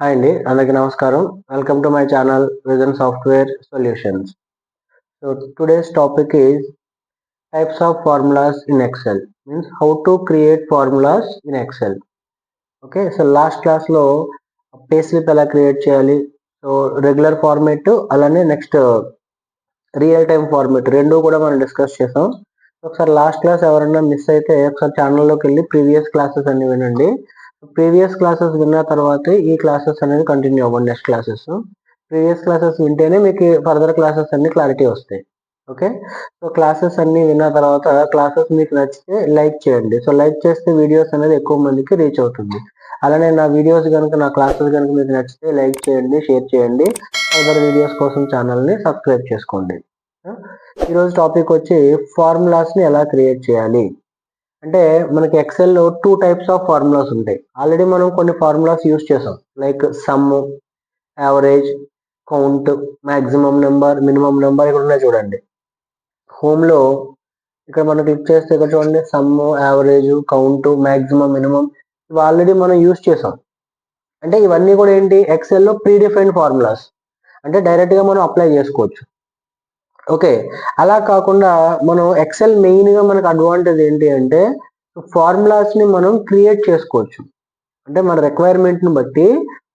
Hi అండి, అందరికీ నమస్కారం. Welcome to my channel Vision Software Solutions. So today's topic is types of formulas in Excel. Means how to create formulas in Excel. Okay, so last క్లాస్లో pay slip ఎలా create చేయాలి, సో regular format అలానే next real time format రెండు కూడా మనం discuss చేసాం. ఒకసారి లాస్ట్ క్లాస్ ఎవరైనా మిస్ అయితే ఒకసారి ఛానల్లోకి వెళ్ళి ప్రీవియస్ క్లాసెస్ అన్ని వినండి. ప్రీవియస్ క్లాసెస్ విన్న తర్వాత ఈ క్లాసెస్ అనేది కంటిన్యూ అవ్వండి. నెక్స్ట్ క్లాసెస్ ప్రీవియస్ క్లాసెస్ వింటేనే మీకు ఫర్దర్ క్లాసెస్ అన్ని క్లారిటీ వస్తాయి. ఓకే, సో క్లాసెస్ అన్ని విన్న తర్వాత క్లాసెస్ మీకు నచ్చితే లైక్ చేయండి. సో లైక్ చేస్తే వీడియోస్ అనేది ఎక్కువ మందికి రీచ్ అవుతుంది. అలానే నా వీడియోస్ కనుక, నా క్లాసెస్ కనుక మీకు నచ్చితే లైక్ చేయండి, షేర్ చేయండి. ఫర్దర్ వీడియోస్ కోసం ఛానల్ని సబ్స్క్రైబ్ చేసుకోండి. ఈరోజు టాపిక్ వచ్చి ఫార్ములాస్ని ఎలా క్రియేట్ చేయాలి. అంటే మనకి ఎక్సెల్లో 2 టైప్స్ ఆఫ్ ఫార్ములాస్ ఉంటాయి. ఆల్రెడీ మనం కొన్ని ఫార్ములాస్ యూజ్ చేసాం, like some, average, count, maximum number, minimum number. ఇక్కడ ఉన్నాయి చూడండి. హోమ్లో ఇక్కడ మనం క్లిక్ చేస్తే ఇక్కడ చూడండి, some, average, count, maximum, minimum ఇవి ఆల్రెడీ మనం యూజ్ చేసాం. అంటే ఇవన్నీ కూడా ఏంటి, ఎక్సెల్లో ప్రీ డిఫైన్డ్ ఫార్ములాస్. అంటే డైరెక్ట్గా మనం అప్లై చేసుకోవచ్చు. ఓకే, అలా కాకుండా మనం ఎక్సెల్ మెయిన్గా మనకు అడ్వాంటేజ్ ఏంటి అంటే ఫార్ములాస్ని మనం క్రియేట్ చేసుకోవచ్చు. అంటే మన రిక్వైర్మెంట్ని బట్టి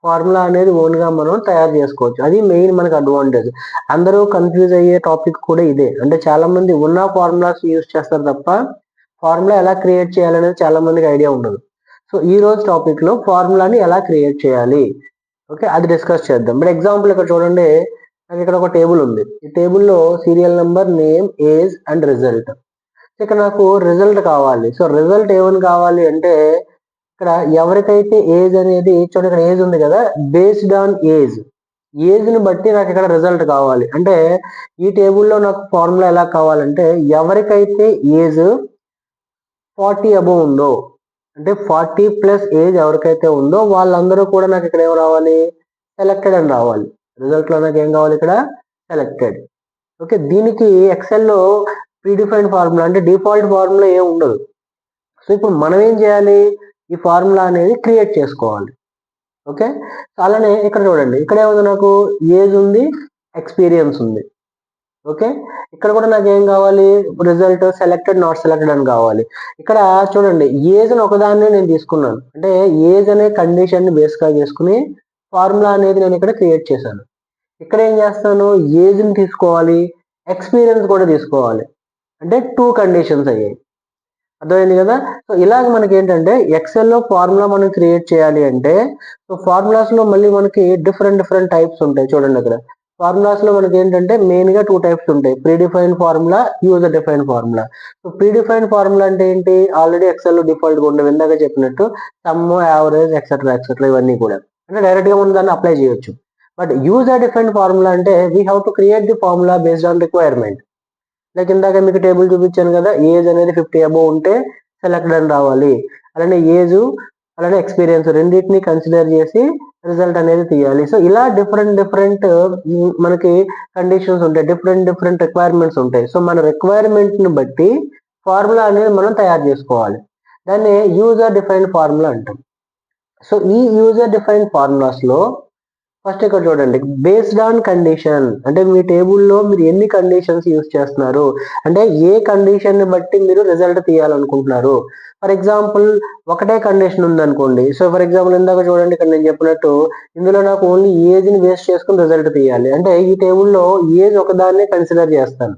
ఫార్ములా అనేది ఓన్గా మనం తయారు చేసుకోవచ్చు. అది మెయిన్ మనకు అడ్వాంటేజ్. అందరూ కన్ఫ్యూజ్ అయ్యే టాపిక్ కూడా ఇదే. అంటే చాలామంది ఉన్న ఫార్ములాస్ యూజ్ చేస్తారు తప్ప ఫార్ములా ఎలా క్రియేట్ చేయాలనేది చాలా మందికి ఐడియా ఉండదు. సో ఈ రోజు టాపిక్లో ఫార్ములాని ఎలా క్రియేట్ చేయాలి, ఓకే, అది డిస్కస్ చేద్దాం. బట్ ఎగ్జాంపుల్ ఇక్కడ చూడండి, నాకు ఇక్కడ ఒక టేబుల్ ఉంది. ఈ టేబుల్లో serial number, name, age and result. ఇక్కడ నాకు రిజల్ట్ కావాలి. సో రిజల్ట్ ఏమని కావాలి అంటే ఇక్కడ ఎవరికైతే ఏజ్ అనేది, చూడండి ఇక్కడ ఏజ్ ఉంది కదా, బేస్డ్ ఆన్ ఏజ్ని బట్టి నాకు ఇక్కడ రిజల్ట్ కావాలి. అంటే ఈ టేబుల్లో నాకు ఫార్ములా ఎలా కావాలంటే ఎవరికైతే ఏజ్ 40 అబోవ్ ఉందో, అంటే 40+ ఏజ్ ఎవరికైతే ఉందో వాళ్ళందరూ కూడా నాకు ఇక్కడ ఏం రావాలి, సెలెక్టెడ్ అని రావాలి. రిజల్ట్లో నాకు ఏం కావాలి, ఇక్కడ సెలెక్టెడ్. ఓకే, దీనికి ఎక్సెల్లో ప్రీడిఫైన్డ్ ఫార్ములా అంటే డిఫాల్ట్ ఫార్ములా ఏం ఉండదు. సో ఇప్పుడు మనం ఏం చేయాలి, ఈ ఫార్ములా అనేది క్రియేట్ చేసుకోవాలి. ఓకే, అలానే ఇక్కడ చూడండి, ఇక్కడ ఏముంది, నాకు ఏజ్ ఉంది, ఎక్స్పీరియన్స్ ఉంది. ఓకే, ఇక్కడ కూడా నాకు ఏం కావాలి, రిజల్ట్ సెలెక్టెడ్, నాట్ సెలెక్టెడ్ అని కావాలి. ఇక్కడ చూడండి, ఏజ్ అని ఒకదాన్ని నేను తీసుకున్నాను. అంటే ఏజ్ అనే కండిషన్ని బేస్గా చేసుకుని ఫార్ములా అనేది నేను ఇక్కడ క్రియేట్ చేశాను. ఇక్కడ ఏం చేస్తాను, ఏజ్ని తీసుకోవాలి, ఎక్స్పీరియన్స్ కూడా తీసుకోవాలి. అంటే 2 కండిషన్స్ అయ్యాయి. అర్థమైంది కదా. సో ఇలాగ మనకి ఏంటంటే ఎక్సెల్లో ఫార్ములా మనం క్రియేట్ చేయాలి అంటే, సో ఫార్ములాస్లో మళ్ళీ మనకి డిఫరెంట్ టైప్స్ ఉంటాయి. చూడండి ఇక్కడ ఫార్ములాస్లో మనకి ఏంటంటే మెయిన్గా 2 టైప్స్ ఉంటాయి, predefined formula, user defined formula. So predefined formula అంటే ఏంటి, ఆల్రెడీ ఎక్సెల్లో డిఫాల్ట్గా ఉండవు. ఇందాక చెప్పినట్టు సమ్, యావరేజ్, ఎక్సెట్రా ఇవన్నీ కూడా అంటే డైరెక్ట్గా మనం దాన్ని అప్లై చేయొచ్చు. బట్ యూజర్ డిఫైన్డ్ ఫార్ములా అంటే we have to create the formula based on requirement. Like ఇందాక మీకు టేబుల్ చూపించాను కదా, ఏజ్ అనేది 50 అబోవ్ ఉంటే సెలెక్టెడ్ అని రావాలి. అలానే ఏజ్ అలానే ఎక్స్పీరియన్స్ రెండింటిని కన్సిడర్ చేసి రిజల్ట్ అనేది తీయాలి. సో ఇలా డిఫరెంట్ మనకి కండిషన్స్ ఉంటాయి, డిఫరెంట్ రిక్వైర్మెంట్స్ ఉంటాయి. సో మన రిక్వైర్మెంట్ని బట్టి ఫార్ములా అనేది మనం తయారు చేసుకోవాలి. దాన్ని యూజర్ డిఫైన్డ్ ఫార్ములా అంటాం. సో ఈ యూజర్ డిఫైన్డ్ ఫార్ములాస్లో ఫస్ట్ ఇక్కడ చూడండి, బేస్డ్ ఆన్ కండిషన్. అంటే మీ టేబుల్లో మీరు ఎన్ని కండిషన్స్ యూజ్ చేస్తున్నారు, అంటే ఏ కండిషన్ని బట్టి మీరు రిజల్ట్ తీయాలనుకుంటున్నారు. ఫర్ ఎగ్జాంపుల్ ఒకటే కండిషన్ ఉందనుకోండి. సో ఫర్ ఎగ్జాంపుల్ ఇందాక చూడండి, ఇక్కడ నేను చెప్పినట్టు ఇందులో నాకు ఓన్లీ ఏజ్ని బేస్ చేసుకుని రిజల్ట్ తీయాలి. అంటే ఈ టేబుల్లో ఏజ్ ఒకదాన్నే కన్సిడర్ చేస్తాను.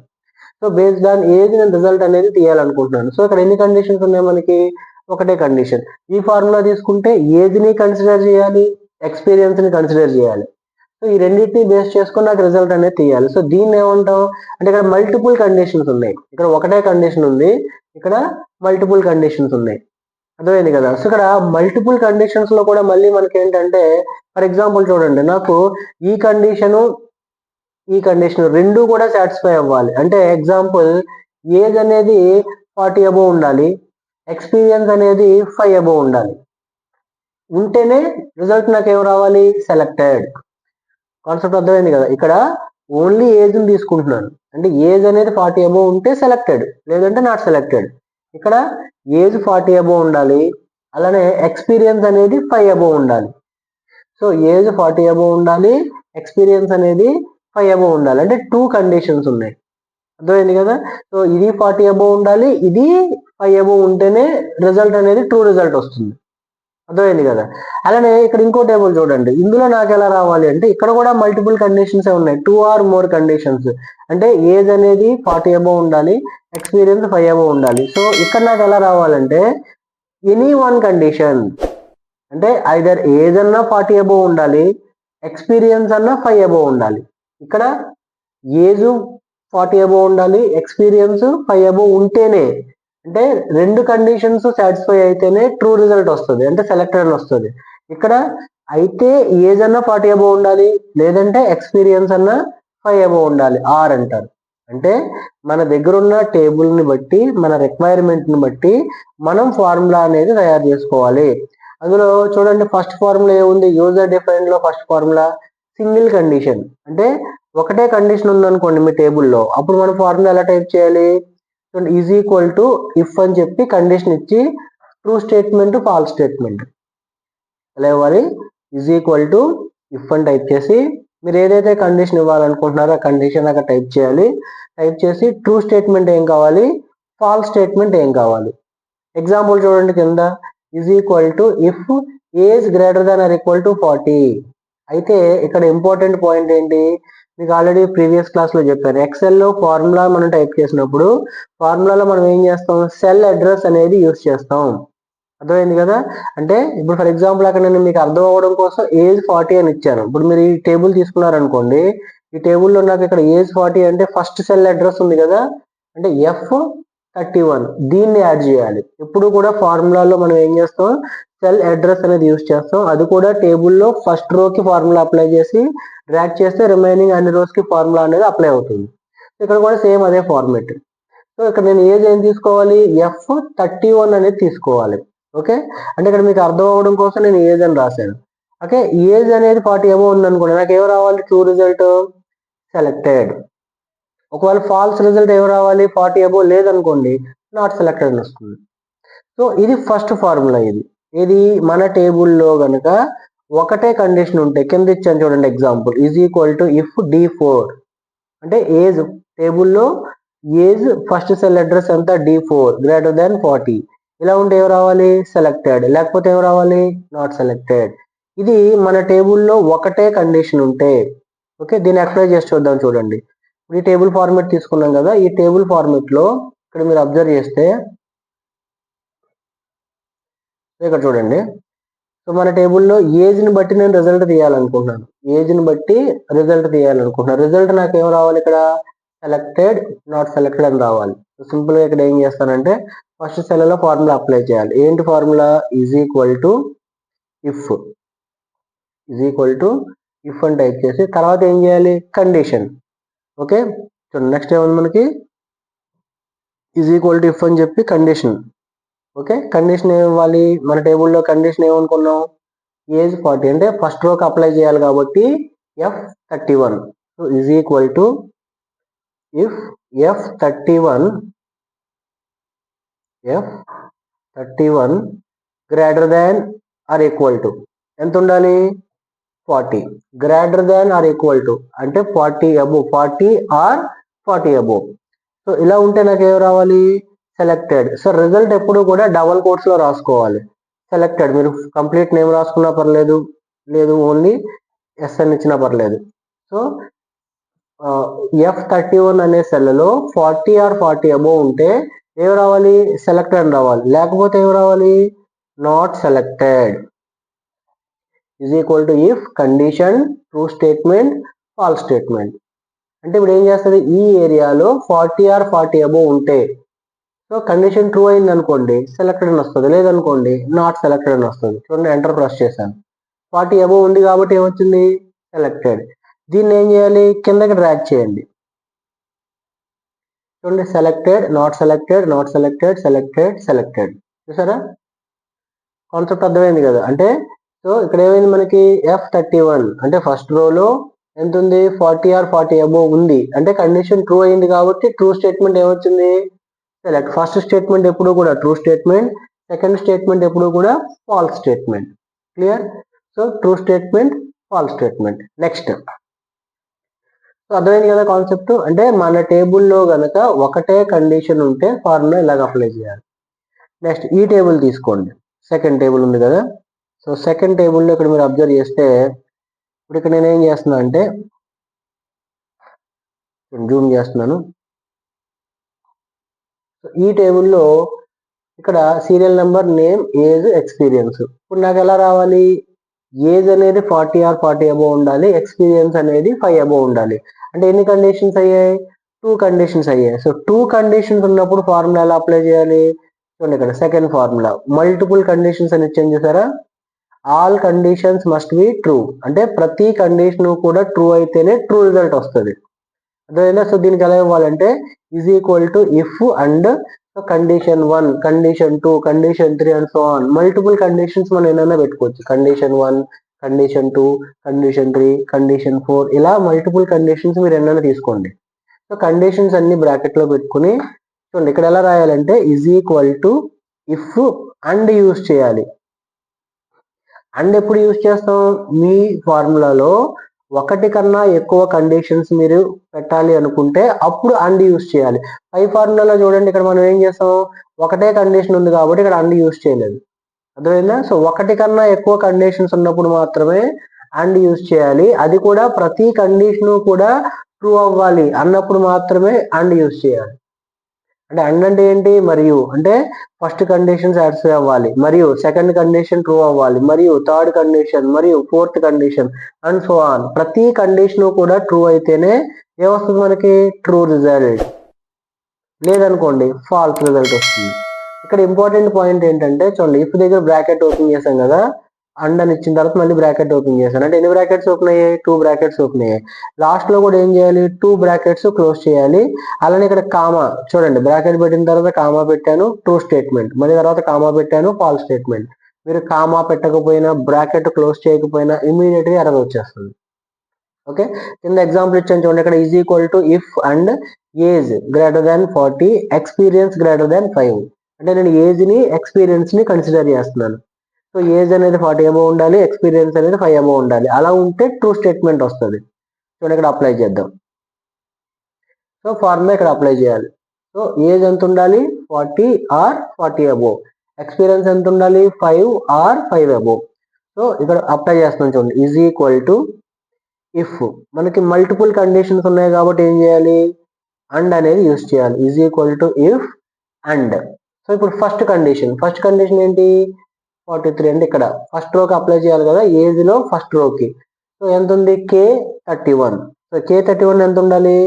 సో బేస్డ్ ఆన్ ఏజ్ నేను రిజల్ట్ అనేది తీయాలనుకుంటున్నాను. సో ఇక్కడ ఎన్ని కండిషన్స్ ఉన్నాయి, మనకి ఒకటే కండిషన్. ఈ ఫార్ములా తీసుకుంటే ఏజ్ని కన్సిడర్ చేయాలి, ఎక్స్పీరియన్స్ని కన్సిడర్ చేయాలి. సో ఈ రెండింటిని బేస్ చేసుకుని నాకు రిజల్ట్ అనేది తీయాలి. సో దీన్ని ఏమంటాం అంటే ఇక్కడ మల్టిపుల్ కండిషన్స్ ఉన్నాయి. ఇక్కడ ఒకటే కండిషన్ ఉంది, ఇక్కడ మల్టిపుల్ కండిషన్స్ ఉన్నాయి. అర్థమైంది కదా. సో ఇక్కడ మల్టిపుల్ కండిషన్స్ లో కూడా మళ్ళీ మనకి ఏంటంటే, ఫర్ ఎగ్జాంపుల్ చూడండి, నాకు ఈ కండిషన్ రెండు కూడా సాటిస్ఫై అవ్వాలి. అంటే ఎగ్జాంపుల్ ఏజ్ అనేది 40 అబోవ్ ఉండాలి, ఎక్స్పీరియన్స్ అనేది 5 అబోవ్ ఉండాలి. ఉంటేనే రిజల్ట్ నాకు ఏం రావాలి, సెలెక్టెడ్. కాన్సెప్ట్ అర్థమైంది కదా. ఇక్కడ ఓన్లీ ఏజ్ని తీసుకుంటున్నాను. అంటే ఏజ్ అనేది 40 అబోవ్ ఉంటే సెలెక్టెడ్, లేదంటే నాట్ సెలెక్టెడ్. ఇక్కడ ఏజ్ 40 అబోవ్ ఉండాలి, అలానే ఎక్స్పీరియన్స్ అనేది 5 అబోవ్ ఉండాలి. సో సో ఏజ్ 40 అబోవ్ ఉండాలి, ఎక్స్పీరియన్స్ అనేది 5 అబోవ్ ఉండాలి. అంటే 2 కండిషన్స్ ఉన్నాయి. అర్థమైంది కదా. సో ఇది 40 అబోవ్ ఉండాలి, ఇది 5 అబోవ్ ఉంటేనే రిజల్ట్ అనేది ట్రూ రిజల్ట్ వస్తుంది. అర్థమైంది కదా. అలానే ఇక్కడ ఇంకో టేబుల్ చూడండి. ఇందులో నాకు ఎలా రావాలి అంటే ఇక్కడ కూడా మల్టిపుల్ కండిషన్స్ ఉన్నాయి, 2 ఆర్ మోర్ కండిషన్స్. అంటే ఏజ్ అనేది 40 అబోవ్ ఉండాలి, ఎక్స్పీరియన్స్ 5 అబోవ్ ఉండాలి. సో ఇక్కడ నాకు ఎలా రావాలంటే ఎనీ వన్ కండిషన్, అంటే ఐదర్ ఏజ్ అన్నా 40 అబోవ్ ఉండాలి, ఎక్స్పీరియన్స్ అన్నా 5 అబోవ్ ఉండాలి. ఇక్కడ ఏజ్ 40 అబోవ్ ఉండాలి, ఎక్స్పీరియన్స్ 5 అబోవ్ ఉంటేనే, అంటే 2 కండిషన్స్ సాటిస్ఫై అయితేనే ట్రూ రిజల్ట్ వస్తుంది, అంటే సెలెక్టెడ్ అని వస్తుంది. ఇక్కడ అయితే ఏజ్ అన్నా 40 అబోవ్ ఉండాలి, లేదంటే ఎక్స్పీరియన్స్ అన్నా 5 అబోవ్ ఉండాలి, ఆర్ అంటారు. అంటే మన దగ్గర ఉన్న టేబుల్ని బట్టి, మన రిక్వైర్మెంట్ని బట్టి మనం ఫార్ములా అనేది తయారు చేసుకోవాలి. అందులో చూడండి, ఫస్ట్ ఫార్ములా ఏముంది, యూజర్ డిఫైన్డ్ లో ఫస్ట్ ఫార్ములా సింగిల్ కండిషన్. అంటే ఒకటే కండిషన్ ఉందనుకోండి మీ టేబుల్లో, అప్పుడు మనం ఫార్ములా ఎలా టైప్ చేయాలి, ఈజ్ ఈక్వల్ టు ఇఫ్ అని చెప్పి కండిషన్ ఇచ్చి ట్రూ స్టేట్మెంట్ ఫాల్స్ స్టేట్మెంట్ ఎలా ఇవ్వాలి, ఈజ్ ఈక్వల్ టు ఇఫ్ అని టైప్ చేసి మీరు ఏదైతే కండిషన్ ఇవ్వాలనుకుంటున్నారో ఆ కండిషన్ అక్కడ టైప్ చేయాలి. టైప్ చేసి ట్రూ స్టేట్మెంట్ ఏం కావాలి, ఫాల్స్ స్టేట్మెంట్ ఏం కావాలి. ఎగ్జాంపుల్ చూడండి కింద, is equal to if age greater than or equal to 40. అయితే ఇక్కడ ఇంపార్టెంట్ పాయింట్ ఏంటి, మీకు ఆల్రెడీ ప్రీవియస్ క్లాస్ లో చెప్పాను. ఎక్సెల్లో ఫార్ములా మనం టైప్ చేసినప్పుడు ఫార్ములాలో మనం ఏం చేస్తాం, సెల్ అడ్రస్ అనేది యూస్ చేస్తాం. అర్థమైంది కదా. అంటే ఇప్పుడు ఫర్ ఎగ్జాంపుల్ అక్కడ నేను మీకు అర్థం అవ్వడం కోసం ఏజ్ 40 అని ఇచ్చాను. ఇప్పుడు మీరు ఈ టేబుల్ తీసుకున్నారనుకోండి, ఈ టేబుల్లో నాకు ఇక్కడ ఏజ్ 40 అంటే ఫస్ట్ సెల్ అడ్రస్ ఉంది కదా, అంటే F31 దీన్ని యాడ్ చేయాలి. ఎప్పుడు కూడా ఫార్ములాలో మనం ఏం చేస్తాం, సెల్ అడ్రస్ అనేది యూస్ చేస్తాం. అది కూడా టేబుల్లో ఫస్ట్ రోకి ఫార్ములా అప్లై చేసి డ్రాగ్ చేస్తే రిమైనింగ్ అన్ని రోస్ కి ఫార్ములా అనేది అప్లై అవుతుంది. ఇక్కడ కూడా సేమ్ అదే ఫార్మేట్. సో ఇక్కడ నేను ఏజ్ ఏం తీసుకోవాలి, F31 అనేది తీసుకోవాలి. ఓకే, అంటే ఇక్కడ మీకు అర్థం అవ్వడం కోసం నేను ఏజ్ అని రాశాను. ఓకే, ఏజ్ అనేది 40 అబోవ్ ఉందనుకోండి, నాకు ఏం రావాలి, ట్రూ రిజల్ట్ సెలెక్టెడ్. ఒకవేళ ఫాల్స్ రిజల్ట్ ఏం రావాలి, 40 అబోవ్ లేదనుకోండి, నాట్ సెలెక్టెడ్ అని వస్తుంది. సో ఇది ఫస్ట్ ఫార్ములా. ఇది మన టేబుల్లో గనక ఒకటే కండిషన్ ఉంటే, కింద ఇచ్చాను చూడండి example, is equal to if D4 అంటే ఏజ్ టేబుల్లో ఏజ్ ఫస్ట్ సెల్ అడ్రస్ అంతా D4 గ్రేటర్ దాన్ 40, ఇలా ఉంటే ఏం రావాలి, సెలెక్టెడ్. లేకపోతే ఏం రావాలి, నాట్ సెలెక్టెడ్. ఇది మన టేబుల్లో ఒకటే కండిషన్ ఉంటే. ఓకే, దీన్ని అప్లై చేసి చూద్దాం. చూడండి, ఈ టేబుల్ ఫార్మేట్ తీసుకున్నాం కదా, ఈ టేబుల్ ఫార్మేట్ లో ఇక్కడ మీరు అబ్జర్వ్ చేస్తే ఇక్కడ చూడండి. సో మన టేబుల్లో ఏజ్ ని బట్టి నేను రిజల్ట్ తీయాలనుకుంటున్నాను, రిజల్ట్ నాకు ఏం రావాలి, ఇక్కడ సెలెక్టెడ్, నాట్ సెలెక్టెడ్ అని రావాలి. సింపుల్ గా ఇక్కడ ఏం చేస్తానంటే ఫస్ట్ సెల్ లో ఫార్ములా అప్లై చేయాలి. ఏంటి formula, is equal to if అని టైప్ చేసి తర్వాత ఏం చేయాలి, కండిషన్. ఓకే, చూడండి నెక్స్ట్ ఏముంది మనకి, ఈజ్ ఈక్వల్ టు ఇఫ్ అని చెప్పి కండిషన్. ఓకే, కండిషన్ ఏమి ఇవ్వాలి, మన టేబుల్లో కండిషన్ ఏమనుకున్నాం, ఏజ్ 40 అంటే ఫస్ట్ రోకి అప్లై చేయాలి కాబట్టి F31. So is equal to if F31 greater than or equal to ఎంత ఉండాలి, 40 greater than or equal to అంటే 40 అబోవ్, 40 ఆర్ 40 అబోవ్. సో ఇలా ఉంటే నాకు ఏం రావాలి, సెలెక్టెడ్. సో రిజల్ట్ ఎప్పుడు కూడా డబల్ కోట్స్ లో రాసుకోవాలి, సెలెక్టెడ్. మీరు కంప్లీట్ నేమ్ రాసుకున్నా పర్లేదు, లేదు ఓన్లీ ఎస్ అని ఇచ్చినా పర్లేదు. సో F31 అనే సెల్లో 40 ఆర్ 40 అబోవ్ ఉంటే ఏం రావాలి, సెలెక్టెడ్ అని రావాలి. లేకపోతే ఏం రావాలి, not selected. Is equal to if condition true statement false statement. అంటే ఇప్పుడు ఏం చేస్తుంది, ఈ ఏరియాలో 40 ఆర్ 40 అబోవ్ ఉంటే, సో కండిషన్ ట్రూ అయింది అనుకోండి సెలెక్టెడ్ అని వస్తుంది, లేదనుకోండి నాట్ సెలెక్టెడ్ అని వస్తుంది. చూడండి ఎంటర్ ప్రెస్ చేశాను, 40 అబోవ్ ఉంది కాబట్టి ఏమొచ్చింది, సెలెక్టెడ్. దీన్ని ఏం చేయాలి, కిందకి డ్రాగ్ చేయండి. చూడండి selected, not selected, not selected, selected, selected. చూసారా, కాన్సెప్ట్ అర్థమైంది కదా. అంటే సో ఇక్కడ ఏమైంది మనకి, F31 అంటే ఫస్ట్ రోలో ఎంత ఉంది, 40 ఆర్ 40 అబోవ్ ఉంది, అంటే కండిషన్ ట్రూ అయింది కాబట్టి ట్రూ స్టేట్మెంట్ ఏమొచ్చింది, సెలెక్ట్. ఫస్ట్ స్టేట్మెంట్ ఎప్పుడు కూడా ట్రూ స్టేట్మెంట్, సెకండ్ స్టేట్మెంట్ ఎప్పుడు కూడా false statement. Clear. So true statement, false statement. Next, so అర్థమైంది కదా కాన్సెప్ట్. అంటే మన టేబుల్లో గనక ఒకటే కండిషన్ ఉంటే ఫార్ములా ఇలాగ అప్లై చేయాలి. నెక్స్ట్ ఈ టేబుల్ తీసుకోండి, సెకండ్ టేబుల్ ఉంది కదా. సో సెకండ్ టేబుల్లో ఇక్కడ మీరు అబ్జర్వ్ చేస్తే, ఇప్పుడు ఇక్కడ నేను ఏం చేస్తున్నా అంటే జూమ్ చేస్తున్నాను. ఈ టేబుల్లో ఇక్కడ serial number, name, age, experience. ఇప్పుడు నాకు ఎలా రావాలి? ఏజ్ అనేది 40 ఆర్ 40 అబోవ్ ఉండాలి, ఎక్స్పీరియన్స్ అనేది 5 అబోవ్ ఉండాలి. అంటే ఎన్ని కండిషన్స్ అయ్యాయి? 2 కండిషన్స్ అయ్యాయి. సో 2 కండిషన్స్ ఉన్నప్పుడు ఫార్ములా ఎలా అప్లై చేయాలి? చూడండి ఇక్కడ సెకండ్ ఫార్ములా, మల్టిపుల్ కండిషన్స్ అని ఇచ్చాను చూసారా. All conditions must be true, అంటే ప్రతి కండిషన్ కూడా ట్రూ అయితేనే ట్రూ రిజల్ట్ వస్తుంది. అదేవిధంగా సో దీనికి ఎలా ఇవ్వాలంటే is equal to if and condition 1, condition 2, condition 3 and so on. Multiple conditions మనం ఏమైనా పెట్టుకోవచ్చు. కండిషన్ 1, కండిషన్ 2, కండిషన్ 3, కండిషన్ 4, ఇలా మల్టిపుల్ కండిషన్స్ మీరు ఎన్నైనా తీసుకోండి. సో కండిషన్స్ అన్ని బ్రాకెట్ లో పెట్టుకుని చూడండి ఇక్కడ ఎలా రాయాలంటే is equal to if and use చేయాలి. అండ్ ఎప్పుడు యూజ్ చేస్తాం? మీ ఫార్ములాలో ఒకటి కన్నా ఎక్కువ కండిషన్స్ మీరు పెట్టాలి అనుకుంటే అప్పుడు అండ్ యూజ్ చేయాలి. పై ఫార్ములాలో చూడండి ఇక్కడ మనం ఏం చేస్తాం? ఒకటే కండిషన్ ఉంది కాబట్టి ఇక్కడ అండ్ యూజ్ చేయలేదు. అర్థమైందా? సో ఒకటి కన్నా ఎక్కువ కండిషన్స్ ఉన్నప్పుడు మాత్రమే అండ్ యూజ్ చేయాలి. అది కూడా ప్రతి కండిషన్ కూడా ట్రూ అవ్వాలి అన్నప్పుడు మాత్రమే అండ్ యూజ్ చేయాలి. అంటే అండ్ అంటే ఏంటి? మరియు అంటే ఫస్ట్ కండిషన్ సాటిస్ఫై అవ్వాలి, మరియు సెకండ్ కండిషన్ ట్రూ అవ్వాలి, మరియు థర్డ్ కండిషన్, మరియు fourth condition and so on. ప్రతి కండిషన్ కూడా ట్రూ అయితేనే ఏమొస్తుంది మనకి? True result. లేదనుకోండి ఫాల్స్ రిజల్ట్ వస్తుంది. ఇక్కడ ఇంపార్టెంట్ పాయింట్ ఏంటంటే చూడండి, ఇఫ్ దగ్గర బ్రాకెట్ ఓపెన్ చేశాం కదా, అండ్ అని ఇచ్చిన తర్వాత మళ్ళీ బ్రాకెట్ ఓపెన్ చేశాను. అంటే ఎన్ని బ్రాకెట్స్ ఓపెన్ అయ్యాయి? 2 బ్రాకెట్స్ ఓపెన్ అయ్యాయి. లాస్ట్ లో కూడా ఏం చేయాలి? 2 బ్రాకెట్స్ క్లోజ్ చేయాలి. అలానే ఇక్కడ కామా చూడండి, బ్రాకెట్ పెట్టిన తర్వాత కామా పెట్టాను, ట్రూ స్టేట్మెంట్. మళ్ళీ తర్వాత కామా పెట్టాను, ఫాల్స్ స్టేట్మెంట్. మీరు కామా పెట్టకపోయినా, బ్రాకెట్ క్లోజ్ చేయకపోయినా ఇమీడియట్ గా ఎర్రర్ వచ్చేస్తుంది. ఓకే, కింద ఎగ్జాంపుల్ ఇచ్చాను చూడండి, ఇక్కడ is equal to if and age greater than 40, experience greater than 5. అంటే నేను ఏజ్ ని ఎక్స్పీరియన్స్ ని కన్సిడర్ చేస్తున్నాను. సో ఏజ్ అనేది 40 అబోవ్ ఉండాలి, ఎక్స్పీరియన్స్ అనేది 5 అబోవ్ ఉండాలి. అలా ఉంటే ట్రూ స్టేట్మెంట్ వస్తుంది. చూడండి ఇక్కడ అప్లై చేద్దాం. సో ఫార్ములా ఇక్కడ అప్లై చేయాలి. సో ఏజ్ ఎంత ఉండాలి? 40 ఆర్ 40 అబోవ్. ఎక్స్పీరియన్స్ ఎంత ఉండాలి? 5 ఆర్ 5 అబోవ్. సో ఇక్కడ అప్లై చేస్తున్నాం చూడండి, ఈజ్ ఈక్వల్ టు ఇఫ్. మనకి మల్టిపుల్ కండిషన్స్ ఉన్నాయి కాబట్టి ఏం చేయాలి? అండ్ అనేది యూజ్ చేయాలి. Is equal to if and. So ఇప్పుడు ఫస్ట్ కండిషన్ ఏంటి? 43. అంటే ఇక్కడ ఫస్ట్ రోకి అప్లై చేయాలి కదా, ఏజ్ లో ఫస్ట్ రోకి. సో ఎంత ఉంది? K31. సో K31 ఎంత ఉండాలి?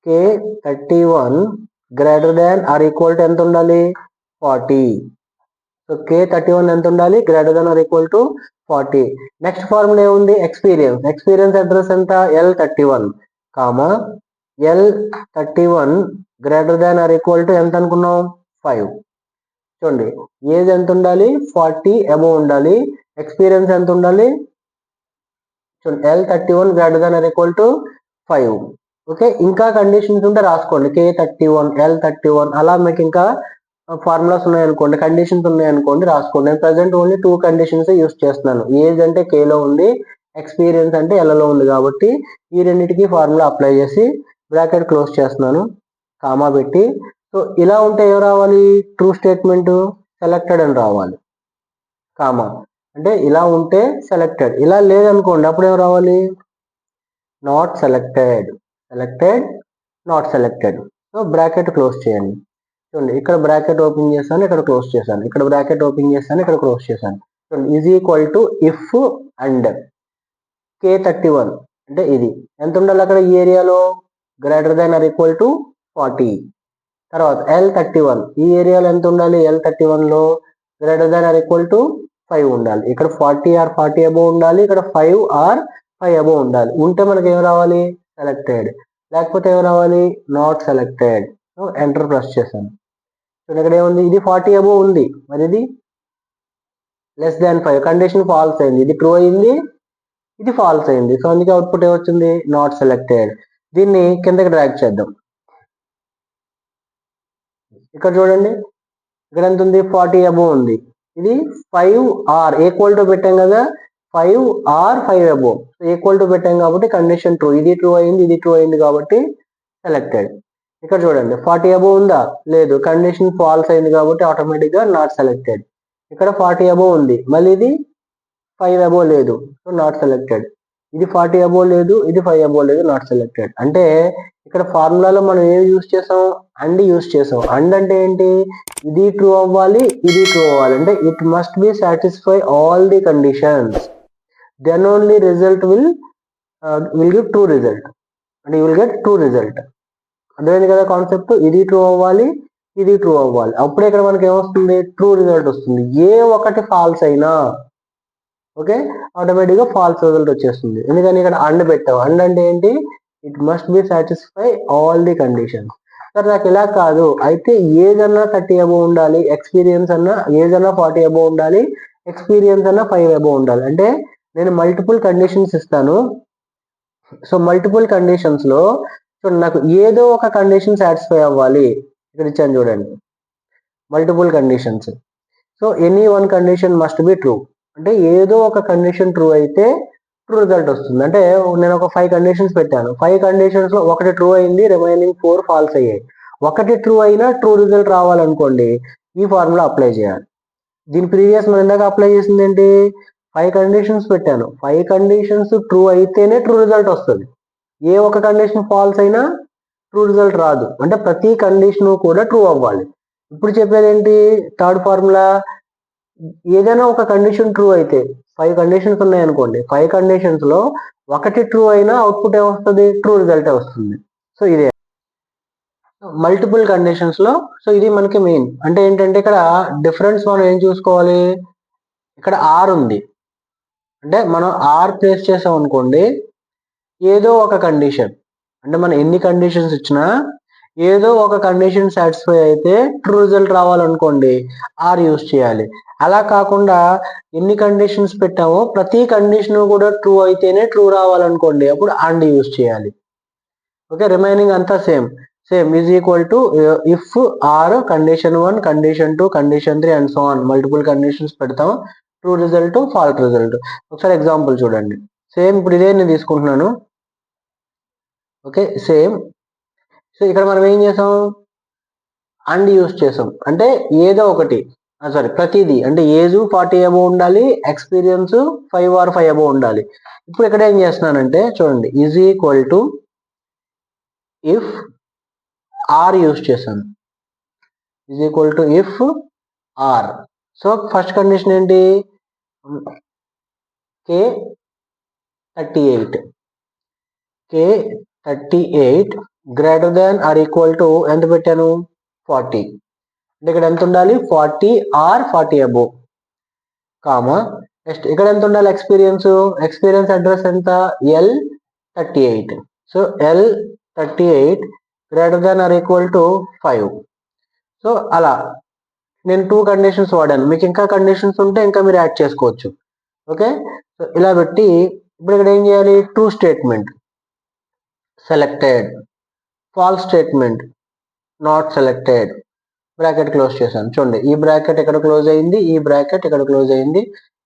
K31 greater than or equal to ఎంత ఉండాలి? 40. సో K31 ఎంత ఉండాలి? Greater than or equal to 40. Next formula ఏముంది? ఎక్స్పీరియన్స్ అడ్రస్ ఎంత? L31 comma L31 greater than or equal to ఎంత అనుకున్నాం? 5. చూడండి ఏజ్ ఎంత ఉండాలి? 40 అబోవ్ ఉండాలి. ఎక్స్పీరియన్స్ ఎంత ఉండాలి? చూడండి L31 greater than or equal to 5. Okay, ఇంకా కండిషన్స్ ఉంటే రాసుకోండి. K31, L31 అలా మీకు ఇంకా ఫార్ములాస్ ఉన్నాయనుకోండి, కండిషన్స్ ఉన్నాయనుకోండి రాసుకోండి. నేను ప్రజెంట్ ఓన్లీ 2 కండిషన్స్ యూస్ చేస్తున్నాను. ఏజ్ అంటే Kలో ఉంది, ఎక్స్పీరియన్స్ అంటే Lలో ఉంది కాబట్టి ఈ రెండింటికి ఫార్ములా అప్లై చేసి బ్రాకెట్ క్లోజ్ చేస్తున్నాను, కామా పెట్టి. సో ఇలా ఉంటే ఏం రావాలి? ట్రూ స్టేట్మెంట్ సెలెక్టెడ్ అని రావాలి, కామా. అంటే ఇలా ఉంటే సెలెక్టెడ్, ఇలా లేదనుకోండి అప్పుడు ఏం రావాలి? Not selected, not selected. So bracket close చేయండి. చూడండి ఇక్కడ బ్రాకెట్ ఓపెన్ చేశాను, ఇక్కడ క్లోజ్ చేశాను, ఇక్కడ బ్రాకెట్ ఓపెన్ చేశాను, ఇక్కడ క్లోజ్ చేశాను. చూడండి is equal to if and K31 అంటే ఇది ఎంత ఉండాలి అక్కడ ఈ ఏరియాలో? Greater than or equal to 40. తర్వాత L31 ఈ ఏరియాలో ఎంత ఉండాలి? L31 లో greater than or equal to 5 ఉండాలి. ఇక్కడ 40 ఆర్ 40 అబోవ్ ఉండాలి, ఇక్కడ 5 ఆర్ 5 అబోవ్ ఉండాలి. ఉంటే మనకి ఏం రావాలి? సెలెక్టెడ్. లేకపోతే ఏం రావాలి? Not selected. So enter press చేశాను. సో ఇక్కడ ఏముంది? ఇది 40 అబోవ్ ఉంది, మరి ఇది లెస్ దాన్ 5. కండిషన్ ఫాల్స్ అయింది, ఇది ట్రూ అయింది, ఇది ఫాల్స్ అయింది. సో అందుకే అవుట్పుట్ ఏమొచ్చింది? Not selected. దీన్ని కిందకి డ్రాగ్ చేద్దాం. ఇక్కడ చూడండి, ఇక్కడ ఎంత ఉంది? 40 అబోవ్ ఉంది. ఇది 5 ఆర్ ఈక్వల్ టు పెట్టాం కదా, 5 ఆర్ 5 అబోవ్ ఈక్వల్ టు పెట్టాం కాబట్టి కండిషన్ ట్రూ, ఇది ట్రూ అయింది, ఇది ట్రూ అయింది కాబట్టి సెలెక్టెడ్. ఇక్కడ చూడండి 40 అబోవ్ ఉందా, లేదు, కండిషన్ ఫాల్స్ అయింది కాబట్టి ఆటోమేటిక్ గా నాట్ సెలెక్టెడ్. ఇక్కడ 40 అబోవ్ ఉంది, మళ్ళీ ఇది 5 అబోవ్ లేదు, సో నాట్ సెలెక్టెడ్. ఇది 40 అబోవ్ లేదు, ఇది 5 అబోవ్ లేదు, నాట్ సెలెక్టెడ్. అంటే ఇక్కడ ఫార్ములాలో మనం ఏం యూజ్ చేసాం, అండ్ యూజ్ చేసాం. అండ్ అంటే ఏంటి, ఇది ట్రూ అవ్వాలి, ఇది ట్రూ అవ్వాలి, అంటే it must be satisfy all the conditions, then only result will give true result, అంటే you will get true result. అర్థమైంది కదా కాన్సెప్ట్, ఇది ట్రూ అవ్వాలి, ఇది ట్రూ అవ్వాలి, అప్పుడే ఇక్కడ మనకి ఏమొస్తుంది, ట్రూ రిజల్ట్ వస్తుంది. ఏ ఒకటి ఫాల్స్ అయినా ఓకే ఆటోమేటిక్ గా ఫాల్స్ రిజల్ట్ వచ్చేస్తుంది. ఎందుకని ఇక్కడ అండ్ పెట్టాం. అండ్ అంటే ఏంటి, it must be satisfy all the conditions. Sir నాకు ఇలా కాదు, అయితే ఏజ్ అన్నా 30 అబోవ్ ఉండాలి, ఎక్స్పీరియన్స్ అన్నా ఏజ్ అన్నా 40 అబోవ్ ఉండాలి, ఎక్స్పీరియన్స్ అన్నా 5 అబోవ్ ఉండాలి, అంటే నేను మల్టిపుల్ కండిషన్స్ ఇస్తాను. సో మల్టిపుల్ కండిషన్స్ లో చూడండి, నాకు ఏదో ఒక కండిషన్ సాటిస్ఫై అవ్వాలి. ఇక్కడ ఇచ్చాను చూడండి, multiple conditions. So any one condition must be true, అంటే ఏదో ఒక కండిషన్ ట్రూ అయితే ట్రూ రిజల్ట్ వస్తుంది. అంటే నేను ఒక 5 కండిషన్స్ పెట్టాను, 5 కండిషన్స్ లో ఒకటి ట్రూ అయింది, రిమైనింగ్ 4 ఫాల్స్ అయ్యాయి. ఒకటి ట్రూ అయినా ట్రూ రిజల్ట్ రావాలనుకోండి, ఈ ఫార్ములా అప్లై చేయాలి. దీని ప్రీవియస్ మనం ఇందాక అప్లై చేసింది ఏంటి, 5 కండిషన్స్ పెట్టాను, 5 కండిషన్స్ ట్రూ అయితేనే ట్రూ రిజల్ట్ వస్తుంది. ఏ ఒక కండిషన్ ఫాల్స్ అయినా ట్రూ రిజల్ట్ రాదు, అంటే ప్రతి కండిషన్ కూడా ట్రూ అవ్వాలి. ఇప్పుడు చెప్పేది ఏంటి, థర్డ్ ఫార్ములా, ఏదైనా ఒక కండిషన్ ట్రూ అయితే 5 కండిషన్స్ ఉన్నాయనుకోండి, 5 కండిషన్స్ లో ఒకటి ట్రూ అయినా అవుట్పుట్ ఏమొస్తుంది, ట్రూ రిజల్ట్ వస్తుంది. సో ఇదే మల్టిపుల్ కండిషన్స్ లో. సో ఇది మనకి మెయిన్. అంటే ఏంటంటే ఇక్కడ డిఫరెన్స్ మనం ఏం చూసుకోవాలి, ఇక్కడ ఆర్ ఉంది, అంటే మనం ఆర్ ప్లేస్ చేసాం అనుకోండి, ఏదో ఒక కండిషన్, అంటే మనం ఎన్ని కండిషన్స్ ఇచ్చినా ఏదో ఒక కండిషన్ సాటిస్ఫై అయితే ట్రూ రిజల్ట్ రావాలనుకోండి, ఆర్ యూజ్ చేయాలి. అలా కాకుండా ఎన్ని కండిషన్స్ పెట్టామో ప్రతి కండిషన్ కూడా ట్రూ అయితేనే ట్రూ రావాలనుకోండి, అప్పుడు అండ్ యూజ్ చేయాలి. ఓకే, రిమైనింగ్ అంతా same is equal to if or condition 1 condition 2 condition 3 and so on, multiple conditions పెడతాం, ట్రూ రిజల్ట్ ఫాల్స్ రిజల్ట్. ఒకసారి ఎగ్జాంపుల్ చూడండి, సేమ్ ఇప్పుడు ఇదే నేను తీసుకుంటున్నాను. Okay same. సో ఇక్కడ మనం ఏం చేసాం, అండ్ యూజ్ చేసాం, అంటే ఏదో ఒకటి సారీ ప్రతిదీ, అంటే ఏజ్ 40 అబోవ్ ఉండాలి, ఎక్స్పీరియన్స్ 5 ఆర్ 5 అబోవ్ ఉండాలి. ఇప్పుడు ఇక్కడ ఏం చేస్తున్నానంటే చూడండి, is equal to if or యూజ్ చేశాను, is equal to if or. So first condition ఏంటి, K 38 greater than or equal to ఎంత పెట్టాను 40, అంటే ఇక్కడ ఎంత ఉండాలి 40 ఆర్ 40 అబోవ్, కామా నెక్స్ట్ ఇక్కడ ఎంత ఉండాలి ఎక్స్పీరియన్స్ అడ్రస్ ఎంత L38. So L38 greater than or equal to 5. So అలా నేను 2 కండిషన్స్ వాడాను, మీకు ఇంకా కండిషన్స్ ఉంటే ఇంకా మీరు యాడ్ చేసుకోవచ్చు. ఓకే, సో ఇలా పెట్టి ఇప్పుడు ఇక్కడ ఏం చేయాలి, true statement selected, false statement not selected, bracket close చేశాను. చూడండి ఈ బ్రాకెట్ ఇక్కడ క్లోజ్ అయింది, ఈ బ్రాకెట్ ఇక్కడ క్లోజ్ అయింది,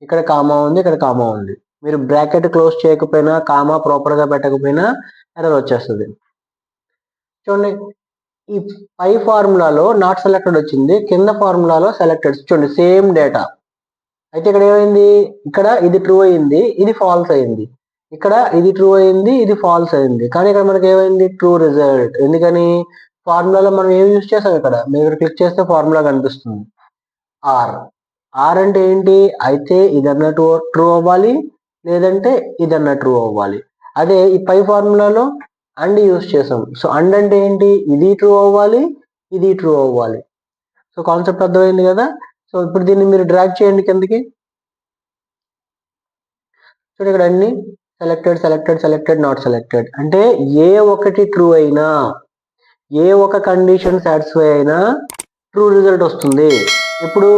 ఇక్కడ కామా ఉంది, ఇక్కడ కామా ఉంది. మీరు బ్రాకెట్ క్లోజ్ చేయకపోయినా, కామా ప్రాపర్ గా పెట్టకపోయినా ఎర్రర్ వచ్చేస్తుంది. చూడండి ఈ పై ఫార్ములాలో నాట్ సెలెక్టెడ్ వచ్చింది, కింద ఫార్ములాలో సెలెక్టెడ్. చూడండి సేమ్ డేటా, అయితే ఇక్కడ ఏమైంది, ఇక్కడ ఇది ట్రూ అయింది, ఇది ఫాల్స్ అయింది, ఇక్కడ ఇది ట్రూ అయింది, ఇది ఫాల్స్ అయింది, కానీ ఇక్కడ మనకి ఏమైంది ట్రూ రిజల్ట్. ఎందుకని, ఫార్ములాలో మనం ఏం యూజ్ చేసాం, ఇక్కడ మీరు క్లిక్ చేస్తే ఫార్ములా కనిపిస్తుంది ఆర్. ఆర్ అంటే ఏంటి, అయితే ఇదన్నా ట్రూ అవ్వాలి, లేదంటే ఇదన్నా ట్రూ అవ్వాలి. అదే ఈ పై ఫార్ములాలో అండ్ యూజ్ చేసాం. సో అండ్ అంటే ఏంటి, ఇది ట్రూ అవ్వాలి, ఇది ట్రూ అవ్వాలి. సో కాన్సెప్ట్ అర్థమైంది కదా. సో ఇప్పుడు దీన్ని మీరు డ్రాగ్ చేయండి కిందకి. చూడండి ఇక్కడ అన్ని సెలెక్టెడ్ నాట్ సెలెక్టెడ్, అంటే ఏ ఒకటి ట్రూ అయినా, ఏ ఒక కండిషన్ సాటిస్ఫై అయినా ట్రూ రిజల్ట్ వస్తుంది. ఇప్పుడు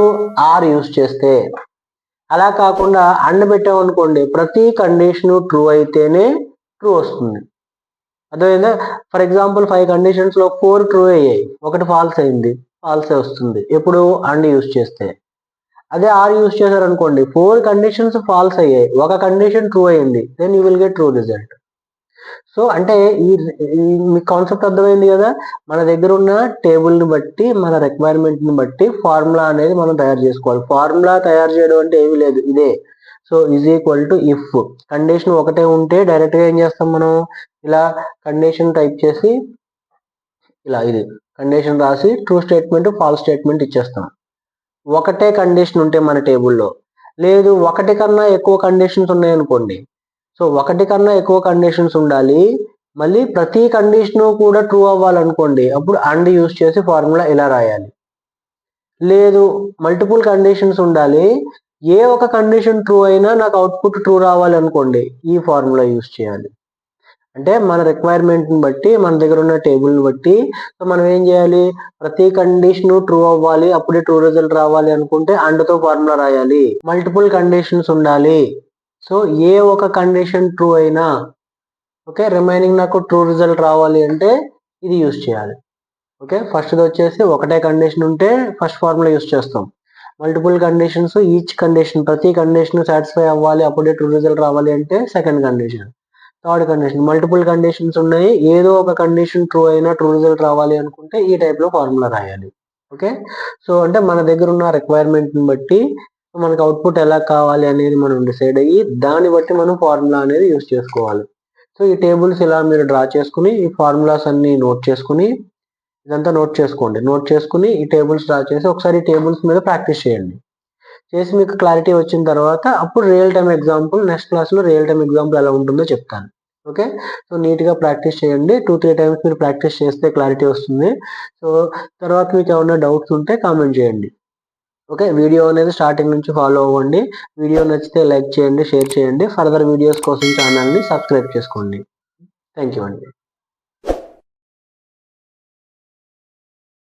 ఆర్ యూజ్ చేస్తే. అలా కాకుండా అండ్ పెట్టామనుకోండి, ప్రతి కండిషన్ ట్రూ అయితేనే ట్రూ వస్తుంది. అర్థమైందా. ఫర్ ఎగ్జాంపుల్ 5 కండిషన్స్ లో 4 ట్రూ అయ్యాయి, ఒకటి ఫాల్స్ అయింది, ఫాల్సే వస్తుంది ఎప్పుడు అండ్ యూజ్ చేస్తే. అదే ఆర్ యూస్ చేశారనుకోండి 4 కండిషన్స్ ఫాల్స్ అయ్యాయి, ఒక కండిషన్ ట్రూ అయింది, then you will get true result. So అంటే మీకు కాన్సెప్ట్ అర్థమైంది కదా. మన దగ్గర ఉన్న టేబుల్ని బట్టి మన రిక్వైర్మెంట్ని బట్టి ఫార్ములా అనేది మనం తయారు చేసుకోవాలి. ఫార్ములా తయారు చేయడం అంటే ఏమీ లేదు, ఇదే. So is equal to if condition ఒకటే ఉంటే డైరెక్ట్గా ఏం చేస్తాం మనం, ఇలా కండిషన్ టైప్ చేసి ఇలా ఇది కండిషన్ రాసి ట్రూ స్టేట్మెంట్ ఫాల్స్ స్టేట్మెంట్ ఇచ్చేస్తాం. ఒకటే కండిషన్ ఉంటే మన టేబుల్లో, లేదు ఒకటి కన్నా ఎక్కువ కండిషన్స్ ఉన్నాయనుకోండి, సో ఒకటి కన్నా ఎక్కువ కండిషన్స్ ఉండాలి, మళ్ళీ ప్రతి కండిషను కూడా ట్రూ అవ్వాలనుకోండి, అప్పుడు అండ్ యూస్ చేసి ఫార్ములా ఇలా రాయాలి. లేదు మల్టిపుల్ కండిషన్స్ ఉండాలి, ఏ ఒక కండిషన్ ట్రూ అయినా నాకు అవుట్పుట్ ట్రూ రావాలి అనుకోండి, ఈ ఫార్ములా యూస్ చేయాలి. అంటే మన రిక్వైర్మెంట్ని బట్టి మన దగ్గర ఉన్న టేబుల్ని బట్టి సో మనం ఏం చేయాలి, ప్రతి కండిషన్ ట్రూ అవ్వాలి అప్పుడే ట్రూ రిజల్ట్ రావాలి అనుకుంటే అండ్తో ఫార్ములా రాయాలి. మల్టిపుల్ కండిషన్స్ ఉండాలి, సో ఏ ఒక కండిషన్ ట్రూ అయినా ఓకే రిమైనింగ్ నాకు ట్రూ రిజల్ట్ రావాలి అంటే ఇది యూస్ చేయాలి. ఓకే ఫస్ట్ది వచ్చేసి ఒకటే కండిషన్ ఉంటే ఫస్ట్ ఫార్ములా యూస్ చేస్తాం. మల్టిపుల్ కండిషన్స్ ఈచ్ కండిషన్ ప్రతి కండిషన్ సాటిస్ఫై అవ్వాలి అప్పుడే ట్రూ రిజల్ట్ రావాలి అంటే second condition. Third condition multiple conditions ఉన్నాయి, ఏదో ఒక కండిషన్ ట్రూ అయినా ట్రూ రిజల్ట్ రావాలి అనుకుంటే ఈ టైప్లో ఫార్ములా రాయాలి. ఓకే సో అంటే మన దగ్గర ఉన్న రిక్వైర్మెంట్ని బట్టి మనకు అవుట్పుట్ ఎలా కావాలి అనేది మనం డిసైడ్ అయ్యి దాన్ని బట్టి మనం ఫార్ములా అనేది యూస్ చేసుకోవాలి. సో ఈ టేబుల్స్ ఇలా మీరు డ్రా చేసుకుని ఈ ఫార్ములాస్ అన్ని నోట్ చేసుకుని ఇదంతా నోట్ చేసుకోండి. నోట్ చేసుకుని ఈ టేబుల్స్ డ్రా చేసి ఒకసారి ఈ టేబుల్స్ మీద ప్రాక్టీస్ చేయండి. చేసి మీకు క్లారిటీ వచ్చిన తర్వాత అప్పుడు రియల్ టైమ్ ఎగ్జాంపుల్ నెక్స్ట్ క్లాస్లో రియల్ టైమ్ ఎగ్జాంపుల్ ఎలా ఉంటుందో చెప్తాను. ఓకే సో నీట్గా ప్రాక్టీస్ చేయండి. 2-3 టైమ్స్ మీరు ప్రాక్టీస్ చేస్తే క్లారిటీ వస్తుంది. సో తర్వాత మీకు ఏమైనా డౌట్స్ ఉంటే కామెంట్ చేయండి. ఓకే వీడియో అనేది స్టార్టింగ్ నుంచి ఫాలో అవ్వండి. వీడియో నచ్చితే లైక్ చేయండి, షేర్ చేయండి. ఫర్దర్ వీడియోస్ కోసం ఛానల్ని సబ్స్క్రైబ్ చేసుకోండి. థ్యాంక్ యూ అండి.